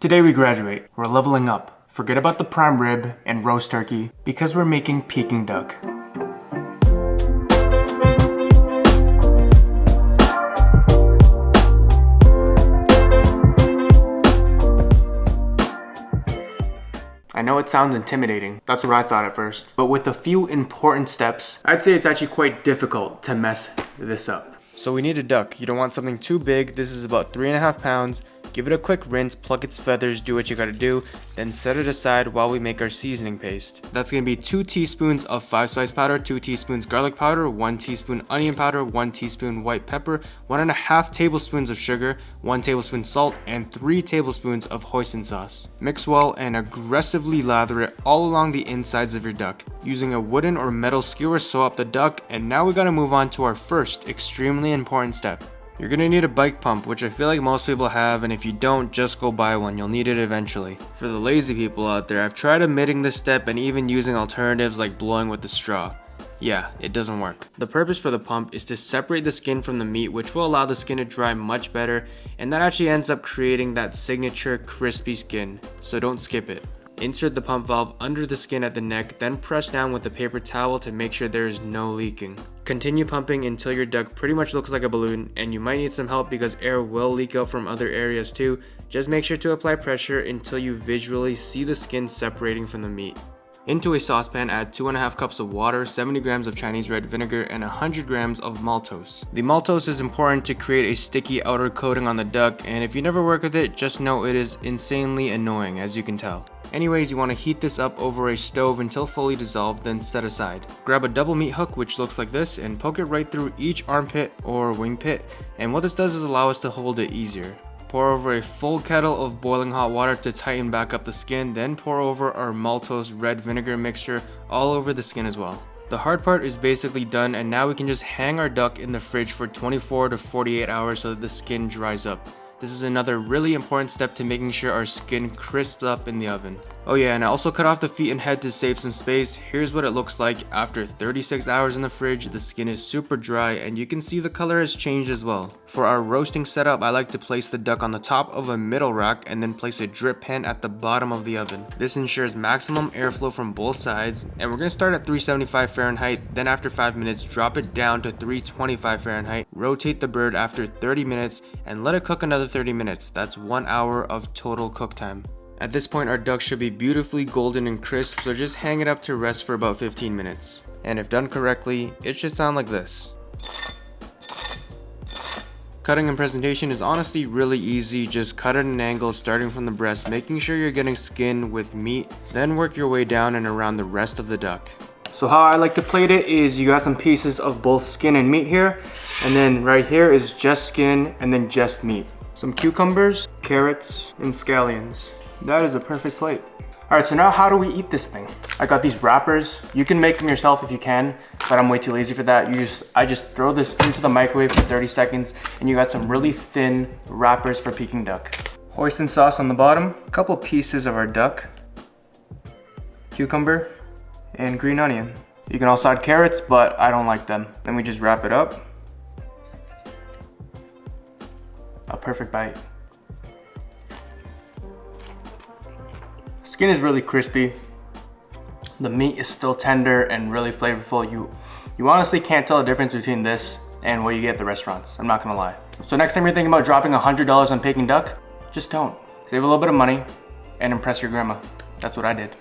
Today we graduate. We're leveling up. Forget about the prime rib and roast turkey because we're making Peking duck. I know it sounds intimidating. That's what I thought at first. But with a few important steps, I'd say it's actually quite difficult to mess this up. So we need a duck. You don't want something too big. This is about 3.5 pounds. Give it a quick rinse, pluck its feathers, do what you gotta do, then set it aside while we make our seasoning paste. That's gonna be 2 teaspoons of 5-spice powder, 2 teaspoons garlic powder, 1 teaspoon onion powder, 1 teaspoon white pepper, 1.5 tablespoons of sugar, 1 tablespoon salt, and 3 tablespoons of hoisin sauce. Mix well and aggressively lather it all along the insides of your duck. Using a wooden or metal skewer, sew up the duck, and now we gotta move on to our first extremely important step. You're gonna need a bike pump, which I feel like most people have, and if you don't, just go buy one, you'll need it eventually. For the lazy people out there, I've tried omitting this step and even using alternatives like blowing with the straw. Yeah, it doesn't work. The purpose for the pump is to separate the skin from the meat, which will allow the skin to dry much better, and that actually ends up creating that signature crispy skin, so don't skip it. Insert the pump valve under the skin at the neck, then press down with a paper towel to make sure there is no leaking. Continue pumping until your duck pretty much looks like a balloon, and you might need some help because air will leak out from other areas too. Just make sure to apply pressure until you visually see the skin separating from the meat. Into a saucepan, add 2.5 cups of water, 70 grams of Chinese red vinegar, and 100 grams of maltose. The maltose is important to create a sticky outer coating on the duck, and if you never work with it, just know it is insanely annoying, as you can tell. Anyways, you want to heat this up over a stove until fully dissolved, then set aside. Grab a double meat hook, which looks like this, and poke it right through each armpit or wing pit, and what this does is allow us to hold it easier. Pour over a full kettle of boiling hot water to tighten back up the skin, then pour over our maltose red vinegar mixture all over the skin as well. The hard part is basically done, and now we can just hang our duck in the fridge for 24 to 48 hours so that the skin dries up. This is another really important step to making sure our skin crisps up in the oven. Oh yeah, and I also cut off the feet and head to save some space. Here's what it looks like after 36 hours in the fridge. The skin is super dry and you can see the color has changed as well. For our roasting setup, I like to place the duck on the top of a middle rack and then place a drip pan at the bottom of the oven. This ensures maximum airflow from both sides, and we're going to start at 375 Fahrenheit, then after 5 minutes drop it down to 325 Fahrenheit, rotate the bird after 30 minutes, and let it cook another 30 minutes. That's 1 hour of total cook time. At this point, our duck should be beautifully golden and crisp, so just hang it up to rest for about 15 minutes. And if done correctly, it should sound like this. Cutting and presentation is honestly really easy. Just cut at an angle starting from the breast, making sure you're getting skin with meat, then work your way down and around the rest of the duck. So how I like to plate it is you got some pieces of both skin and meat here, and then right here is just skin and then just meat. Some cucumbers, carrots, and scallions. That is a perfect plate. All right, so now how do we eat this thing? I got these wrappers. You can make them yourself if you can, but I'm way too lazy for that. I just throw this into the microwave for 30 seconds, and you got some really thin wrappers for Peking duck. Hoisin sauce on the bottom, a couple pieces of our duck, cucumber, and green onion. You can also add carrots, but I don't like them. Then we just wrap it up. A perfect bite. Skin is really crispy. The meat is still tender and really flavorful. You honestly can't tell the difference between this and what you get at the restaurants. I'm not gonna lie. So next time you're thinking about dropping $100 on Peking duck, just don't. Save a little bit of money and impress your grandma. That's what I did.